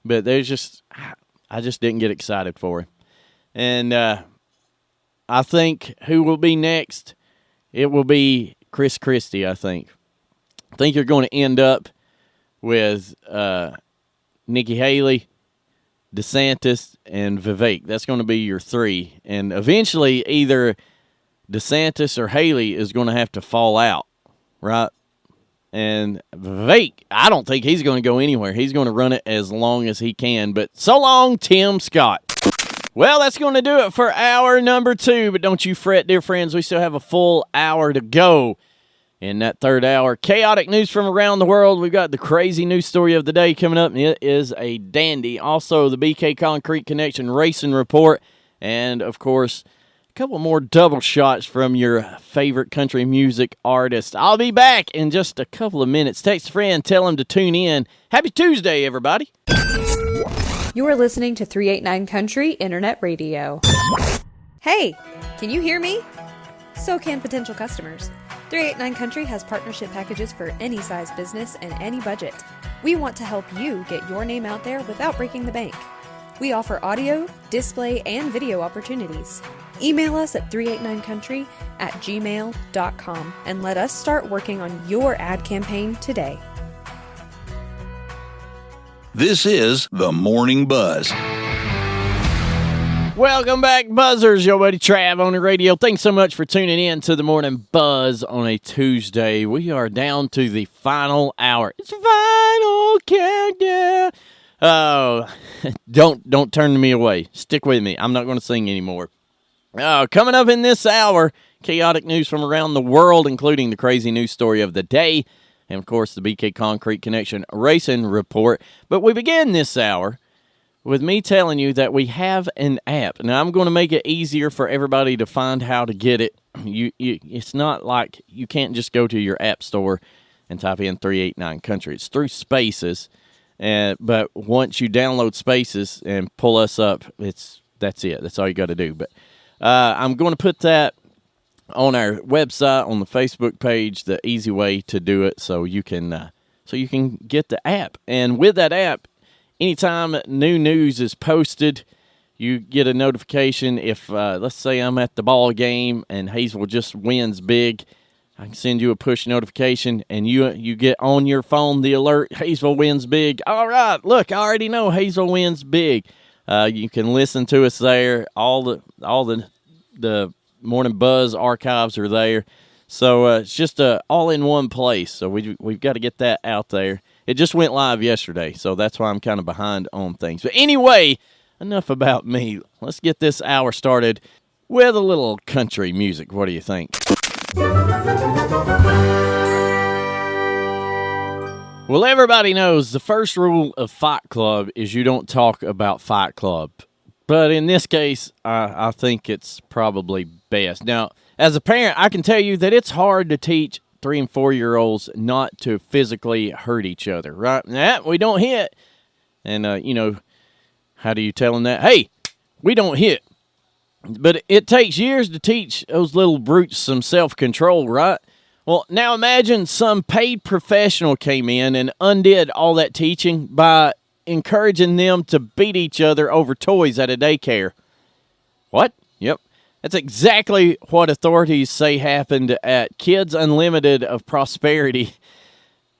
But I just didn't get excited for him. And I think who will be next? It will be Chris Christie, I think. I think you're going to end up with Nikki Haley, DeSantis, and Vivek. That's going to be your three. And eventually either DeSantis or Haley is going to have to fall out, right? And Vivek, I don't think he's going to go anywhere. He's going to run it as long as he can. But so long, Tim Scott. Well, that's going to do it for hour number 2. But don't you fret, dear friends. We still have a full hour to go in that third hour. Chaotic news from around the world. We've got the crazy news story of the day coming up. And it is a dandy. Also, the BK Concrete Connection Racing Report. And, of course, a couple more double shots from your favorite country music artist. I'll be back in just a couple of minutes. Text a friend, tell him to tune in. Happy Tuesday, everybody. You are listening to 389 Country Internet Radio. Hey, can you hear me? So can potential customers. 389 Country has partnership packages for any size business and any budget. We want to help you get your name out there without breaking the bank. We offer audio, display, and video opportunities. Email us at 389country@gmail.com and let us start working on your ad campaign today. This is the Morning Buzz. Welcome back, Buzzers. Your buddy Trav on the radio. Thanks so much for tuning in to the Morning Buzz on a Tuesday. We are down to the final hour. It's final countdown. Oh, don't turn me away. Stick with me. I'm not going to sing anymore. Coming up in this hour, chaotic news from around the world, including the crazy news story of the day, and, of course, the BK Concrete Connection Racing Report. But we begin this hour with me telling you that we have an app. Now, I'm going to make it easier for everybody to find how to get it. It's not like you can't just go to your app store and type in 389 Country. It's through Spaces, but once you download Spaces and pull us up, that's it. That's all you got to do. But I'm going to put that on our website, on the Facebook page, the easy way to do it, so you can get the app. And with that app, anytime new news is posted, you get a notification. If let's say I'm at the ball game and Hayesville just wins big, I can send you a push notification, and you get on your phone the alert: Hayesville wins big. All right, look, I already know Hayesville wins big. You can listen to us there. All the Morning Buzz archives are there. So it's just all in one place. So we've got to get that out there. It just went live yesterday, so that's why I'm kind of behind on things. But anyway, enough about me. Let's get this hour started with a little country music. What do you think? Well, everybody knows the first rule of Fight Club is you don't talk about Fight Club. But in this case, I think it's probably best. Now, as a parent, I can tell you that it's hard to teach 3- and 4-year-olds not to physically hurt each other, right? Nah, we don't hit. And, how do you tell them that? Hey, we don't hit. But it takes years to teach those little brutes some self-control, right? Well, now imagine some paid professional came in and undid all that teaching by encouraging them to beat each other over toys at a daycare. What? Yep. That's exactly what authorities say happened at Kids Unlimited of Prosperity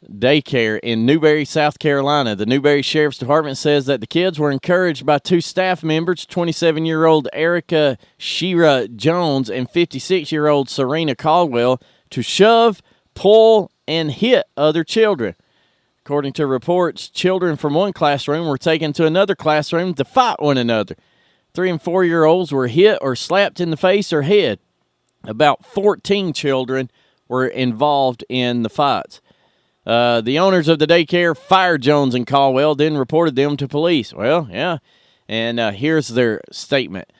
Daycare in Newberry, South Carolina. The Newberry Sheriff's Department says that the kids were encouraged by 2 staff members, 27-year-old Erica Shira Jones and 56-year-old Serena Caldwell, to shove, pull, and hit other children. According to reports, children from one classroom were taken to another classroom to fight one another. 3 and 4-year-olds were hit or slapped in the face or head. About 14 children were involved in the fights. The owners of the daycare fired Jones and Caldwell, then reported them to police. Well, yeah, and here's their statement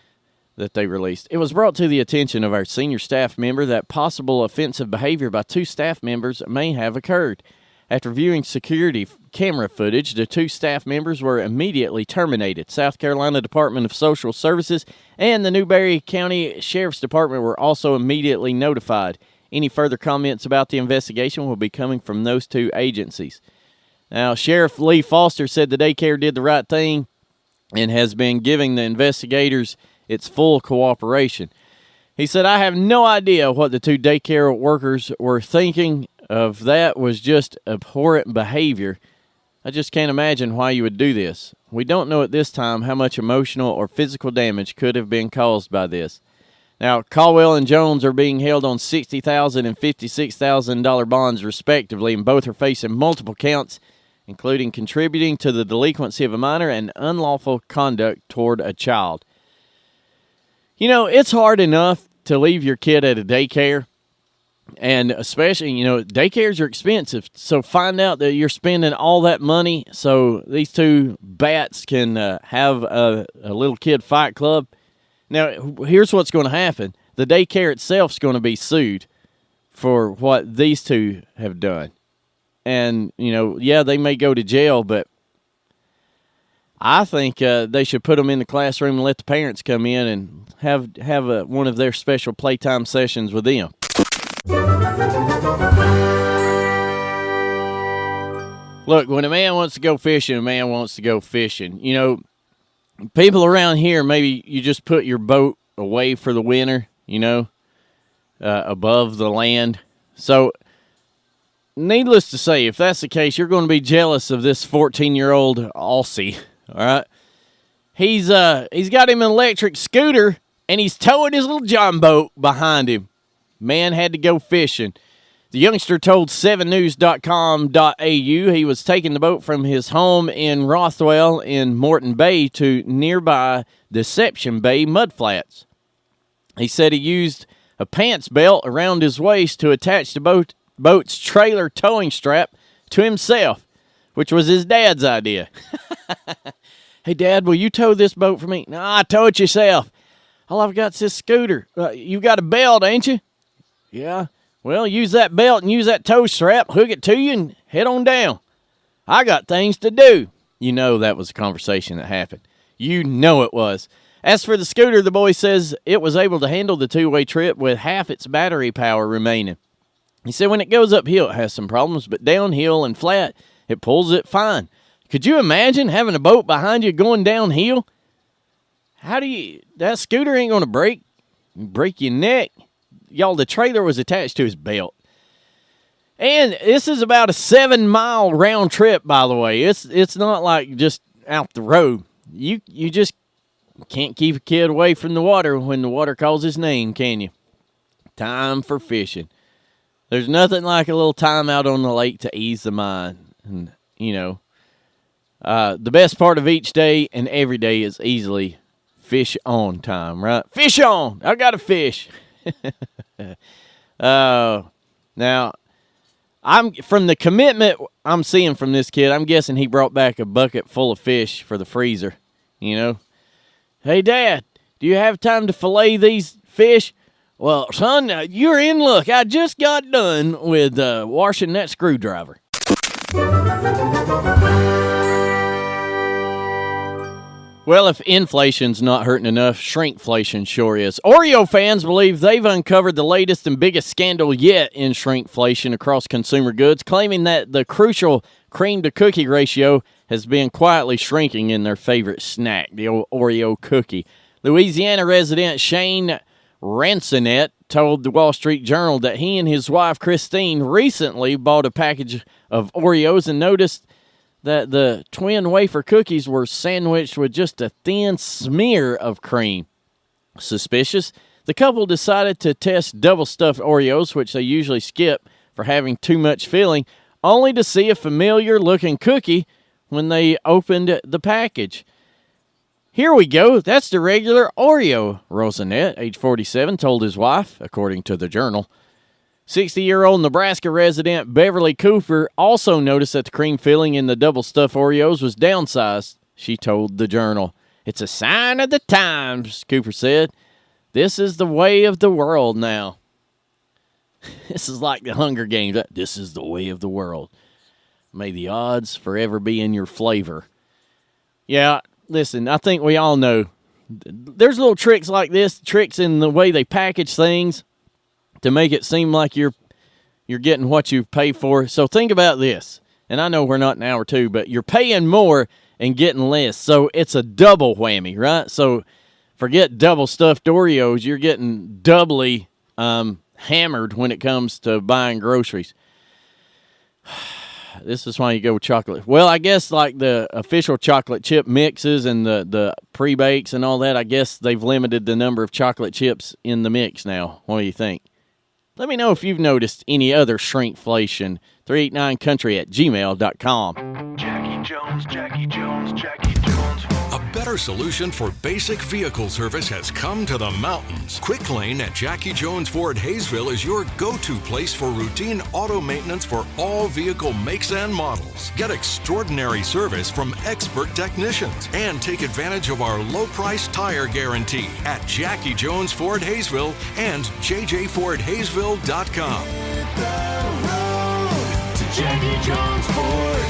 that they released. It was brought to the attention of our senior staff member that possible offensive behavior by 2 staff members may have occurred. After viewing security camera footage, the 2 staff members were immediately terminated. South Carolina Department of Social Services and the Newberry County Sheriff's Department were also immediately notified. Any further comments about the investigation will be coming from those 2 agencies. Now, Sheriff Lee Foster said the daycare did the right thing and has been giving the investigators its full cooperation. He said, I have no idea what the 2 daycare workers were thinking of. That was just abhorrent behavior. I just can't imagine why you would do this. We don't know at this time how much emotional or physical damage could have been caused by this. Now, Caldwell and Jones are being held on $60,000 and $56,000 bonds, respectively, and both are facing multiple counts, including contributing to the delinquency of a minor and unlawful conduct toward a child. You know, it's hard enough to leave your kid at a daycare, and especially, you know, daycares are expensive, so find out that you're spending all that money so these 2 bats can have a little kid fight club. Now, here's what's going to happen. The daycare itself is going to be sued for what these 2 have done. And, you know, yeah, they may go to jail, but I think they should put them in the classroom and let the parents come in and have one of their special playtime sessions with them. Look, when a man wants to go fishing, a man wants to go fishing. You know, people around here, maybe you just put your boat away for the winter, you know, above the land. So, needless to say, if that's the case, you're going to be jealous of this 14-year-old Aussie, all right? He's got him an electric scooter, and he's towing his little John boat behind him. Man had to go fishing. The youngster told 7news.com.au he was taking the boat from his home in Rothwell in Morton Bay to nearby Deception Bay mudflats. He said he used a pants belt around his waist to attach the boat's trailer towing strap to himself, which was his dad's idea. Hey, Dad, will you tow this boat for me? No, tow it yourself. All I've got's this scooter. You got a belt, ain't you? Yeah. Well, use that belt and use that tow strap, hook it to you, and head on down. I got things to do. You know that was a conversation that happened. You know it was. As for the scooter, the boy says it was able to handle the 2-way trip with half its battery power remaining. He said when it goes uphill, it has some problems, but downhill and flat, it pulls it fine. Could you imagine having a boat behind you going downhill? That scooter ain't going to break your neck. Y'all, the trailer was attached to his belt. And this is about a 7-mile round trip, by the way. It's not like just out the road. You just can't keep a kid away from the water when the water calls his name, can you? Time for fishing. There's nothing like a little time out on the lake to ease the mind. And, you know, the best part of each day and every day is easily fish on time, right? Fish on! I got to fish. Now, I'm from the commitment I'm seeing from this kid, I'm guessing he brought back a bucket full of fish for the freezer, you know. Hey, Dad, do you have time to fillet these fish? Well, son, you're in luck. I just got done with washing that screwdriver. Well, if inflation's not hurting enough, shrinkflation sure is. Oreo fans believe they've uncovered the latest and biggest scandal yet in shrinkflation across consumer goods, claiming that the crucial cream-to-cookie ratio has been quietly shrinking in their favorite snack, the Oreo cookie. Louisiana resident Shane Ransonette told the Wall Street Journal that he and his wife Christine recently bought a package of Oreos and noticed that the twin wafer cookies were sandwiched with just a thin smear of cream. Suspicious, the couple decided to test double-stuffed Oreos, which they usually skip for having too much filling, only to see a familiar-looking cookie when they opened the package. Here we go. That's the regular Oreo, Rosinette, age 47, told his wife, according to the Journal. 60-year-old Nebraska resident Beverly Cooper also noticed that the cream filling in the double-stuffed Oreos was downsized, she told the Journal. It's a sign of the times, Cooper said. This is the way of the world now. This is like the Hunger Games. This is the way of the world. May the odds forever be in your flavor. Yeah, listen, I think we all know there's little tricks like this, tricks in the way they package things to make it seem like you're getting what you pay for. So think about this. And I know we're not an hour two, but you're paying more and getting less. So it's a double whammy, right? So forget double stuffed Oreos. You're getting doubly hammered when it comes to buying groceries. This is why you go with chocolate. Well, I guess like the official chocolate chip mixes and the pre-bakes and all that, I guess they've limited the number of chocolate chips in the mix now. What do you think? Let me know if you've noticed any other shrinkflation. 389country@gmail.com. Jackie Jones, Jackie Jones, Jackie Jones. A better solution for basic vehicle service has come to the mountains. Quick Lane at Jackie Jones Ford Hayesville is your go-to place for routine auto maintenance for all vehicle makes and models. Get extraordinary service from expert technicians and take advantage of our low-price tire guarantee at Jackie Jones Ford Hayesville and jjfordhayesville.com. Jackie Jones Ford.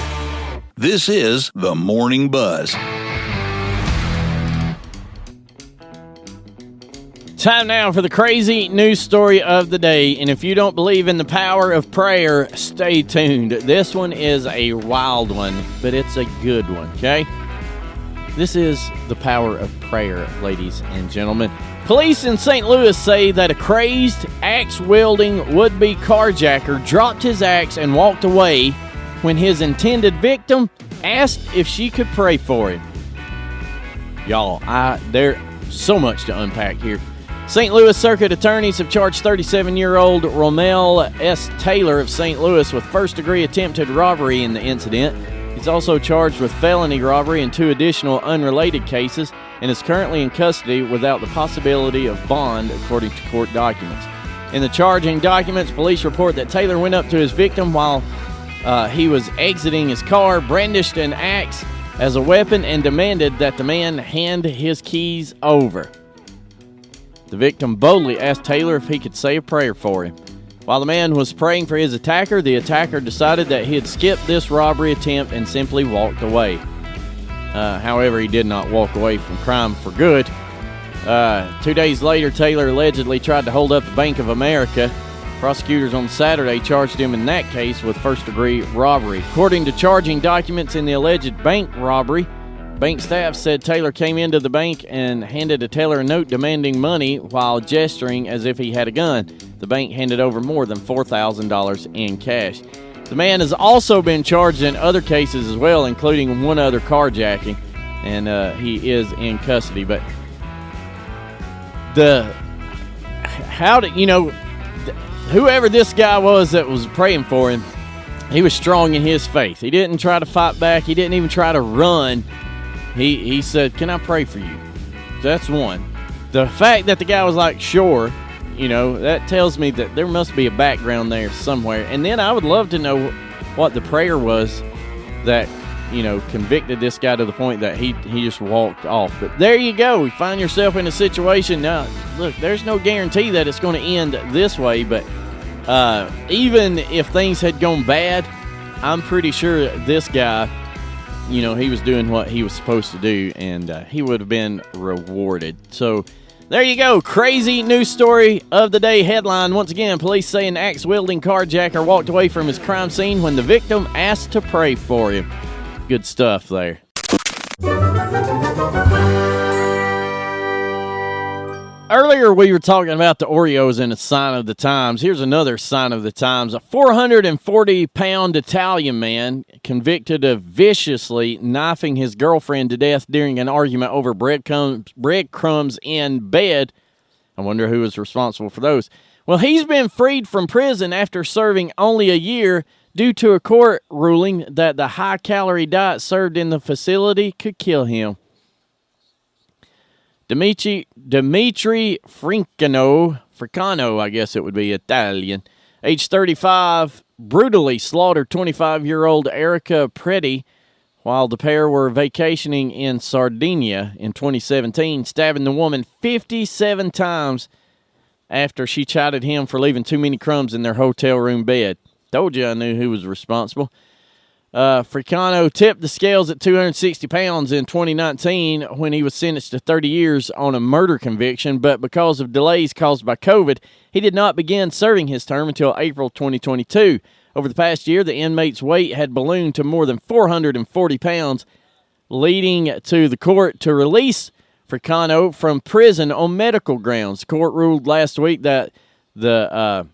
This is the Morning Buzz. Time now for the crazy news story of the day. And if you don't believe in the power of prayer, stay tuned. This one is a wild one, but it's a good one, okay? This is the power of prayer, ladies and gentlemen. Police in St. Louis say that a crazed, axe-wielding would-be carjacker dropped his axe and walked away when his intended victim asked if she could pray for him. Y'all, there's so much to unpack here. St. Louis Circuit attorneys have charged 37-year-old Romel S. Taylor of St. Louis with first-degree attempted robbery in the incident. He's also charged with felony robbery and 2 additional unrelated cases and is currently in custody without the possibility of bond, according to court documents. In the charging documents, police report that Taylor went up to his victim while he was exiting his car, brandished an axe as a weapon, and demanded that the man hand his keys over. The victim boldly asked Taylor if he could say a prayer for him. While the man was praying for his attacker, the attacker decided that he had skipped this robbery attempt and simply walked away. However, he did not walk away from crime for good. 2 days later, Taylor allegedly tried to hold up the Bank of America. Prosecutors on Saturday charged him in that case with first-degree robbery. According to charging documents in the alleged bank robbery, bank staff said Taylor came into the bank and handed a teller a note demanding money while gesturing as if he had a gun. The bank handed over more than $4,000 in cash. The man has also been charged in other cases as well, including one other carjacking, and he is in custody. But whoever this guy was that was praying for him, he was strong in his faith. He didn't try to fight back. He didn't even try to run. He said, "Can I pray for you?" That's one. The fact that the guy was like, "Sure," that tells me that there must be a background there somewhere. And then I would love to know what the prayer was that, convicted this guy to the point that he just walked off. But there you go. You find yourself in a situation. Now, look, there's no guarantee that it's going to end this way, but even if things had gone bad, I'm pretty sure this guy, he was doing what he was supposed to do, and he would have been rewarded. So there you go. Crazy news story of the day headline. Once again, police say an axe-wielding carjacker walked away from his crime scene when the victim asked to pray for him. Good stuff there. Earlier, we were talking about the Oreos and a sign of the times. Here's another sign of the times. A 440-pound Italian man convicted of viciously knifing his girlfriend to death during an argument over breadcrumbs in bed. I wonder who was responsible for those. Well, he's been freed from prison after serving only a year due to a court ruling that the high-calorie diet served in the facility could kill him. Dimitri Fricano, I guess it would be Italian, age 35, brutally slaughtered 25-year-old Erica Preti while the pair were vacationing in Sardinia in 2017, stabbing the woman 57 times after she chided him for leaving too many crumbs in their hotel room bed. Told you I knew who was responsible. Fricano tipped the scales at 260 pounds in 2019 when he was sentenced to 30 years on a murder conviction, but because of delays caused by COVID, he did not begin serving his term until April 2022. Over the past year, the inmate's weight had ballooned to more than 440 pounds, leading to the court to release Fricano from prison on medical grounds. The court ruled last week that the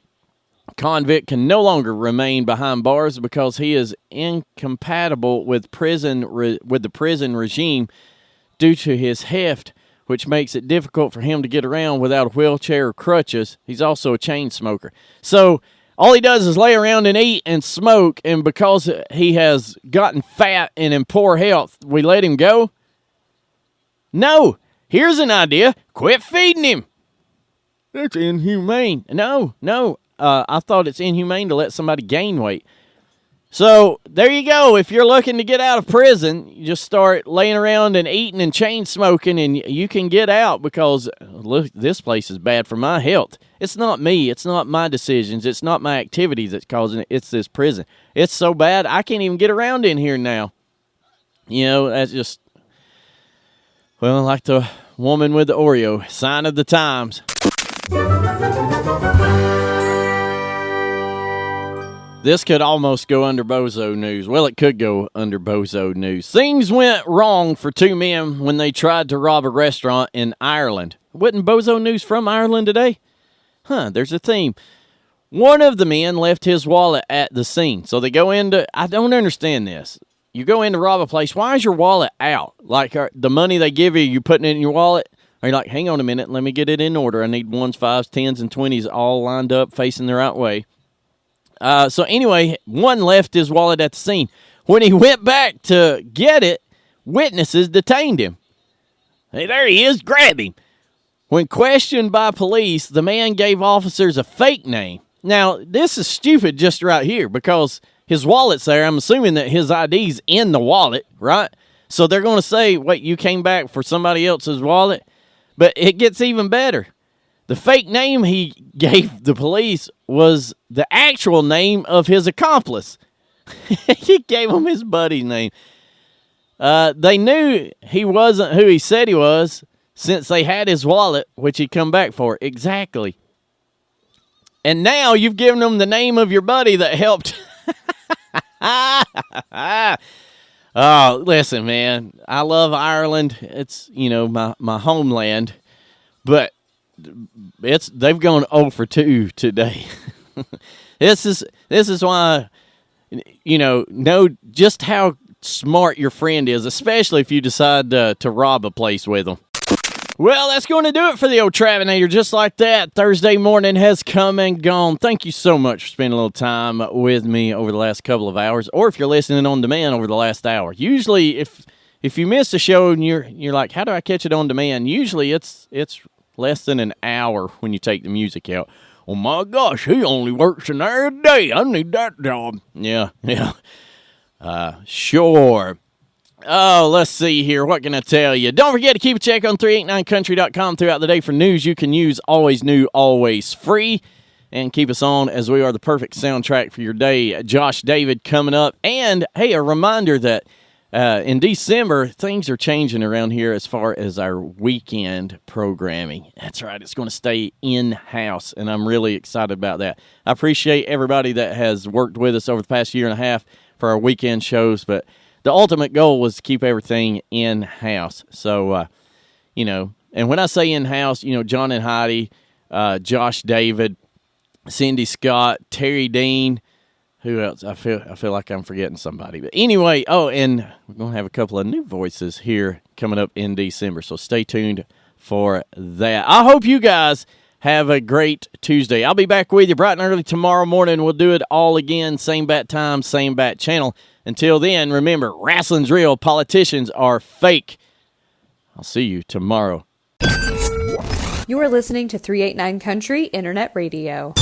convict can no longer remain behind bars because he is incompatible with the prison regime due to his heft, which makes it difficult for him to get around without a wheelchair or crutches. He's also a chain smoker. So all he does is lay around and eat and smoke, and because he has gotten fat and in poor health, we let him go? No. Here's an idea. Quit feeding him. That's inhumane. No. I thought it's inhumane to let somebody gain weight. So there you go. If you're looking to get out of prison, you just start laying around and eating and chain smoking, and you can get out because, look, this place is bad for my health. It's not me. It's not my decisions. It's not my activities that's causing it. It's this prison. It's so bad, I can't even get around in here now. You know, that's just, well, like the woman with the Oreo, sign of the times. This could almost go under Bozo News. Well, it could go under Bozo News. Things went wrong for two men when they tried to rob a restaurant in Ireland. Wasn't Bozo News from Ireland today? There's a theme. One of the men left his wallet at the scene. So they go into, I don't understand this. You go in to rob a place. Why is your wallet out? Like the money they give you, you putting it in your wallet? Or you're like, hang on a minute, let me get it in order. I need 1s, 5s, 10s, and 20s all lined up facing the right way. So anyway, one left his wallet at the scene. When he went back to get it, witnesses detained him. Hey, there he is, grab him. When questioned by police, the man gave officers a fake name. Now, this is stupid just right here because his wallet's there. I'm assuming that his ID's in the wallet, right? So they're going to say, wait, you came back for somebody else's wallet? But it gets even better. The fake name he gave the police was the actual name of his accomplice. He gave him his buddy's name. They knew he wasn't who he said he was since they had his wallet, which he'd come back for. Exactly. And now you've given them the name of your buddy that helped. Oh, listen, man. I love Ireland. It's, my homeland. But they've gone 0 for 2 today. This is why, know just how smart your friend is, especially if you decide to rob a place with them. Well, that's going to do it for the old Travinator. Just like that, Thursday morning has come and gone. Thank you so much for spending a little time with me over the last couple of hours, or if you're listening on demand over the last hour. Usually, if you miss a show and you're like, how do I catch it on demand? Usually, it's less than an hour when you take the music out. Oh my gosh, he only works an hour a day. I need that job. Yeah. Sure. Oh, let's see here. What can I tell you? Don't forget to keep a check on 389country.com throughout the day for news you can use. Always new, always free. And keep us on as we are the perfect soundtrack for your day. Josh David coming up. And, hey, a reminder that in December, things are changing around here as far as our weekend programming. That's right. It's going to stay in-house, and I'm really excited about that. I appreciate everybody that has worked with us over the past year and a half for our weekend shows, but the ultimate goal was to keep everything in-house. So, and when I say in-house, John and Heidi, Josh David, Cindy Scott, Terry Dean, who else? I feel like I'm forgetting somebody. But anyway, and we're going to have a couple of new voices here coming up in December, so stay tuned for that. I hope you guys Have a great Tuesday. I'll be back with you bright and early tomorrow morning. We'll do it all again, same bat time, same bat channel. Until then, remember, wrestling's real, politicians are fake. I'll see you tomorrow. You are listening to 389 Country Internet Radio.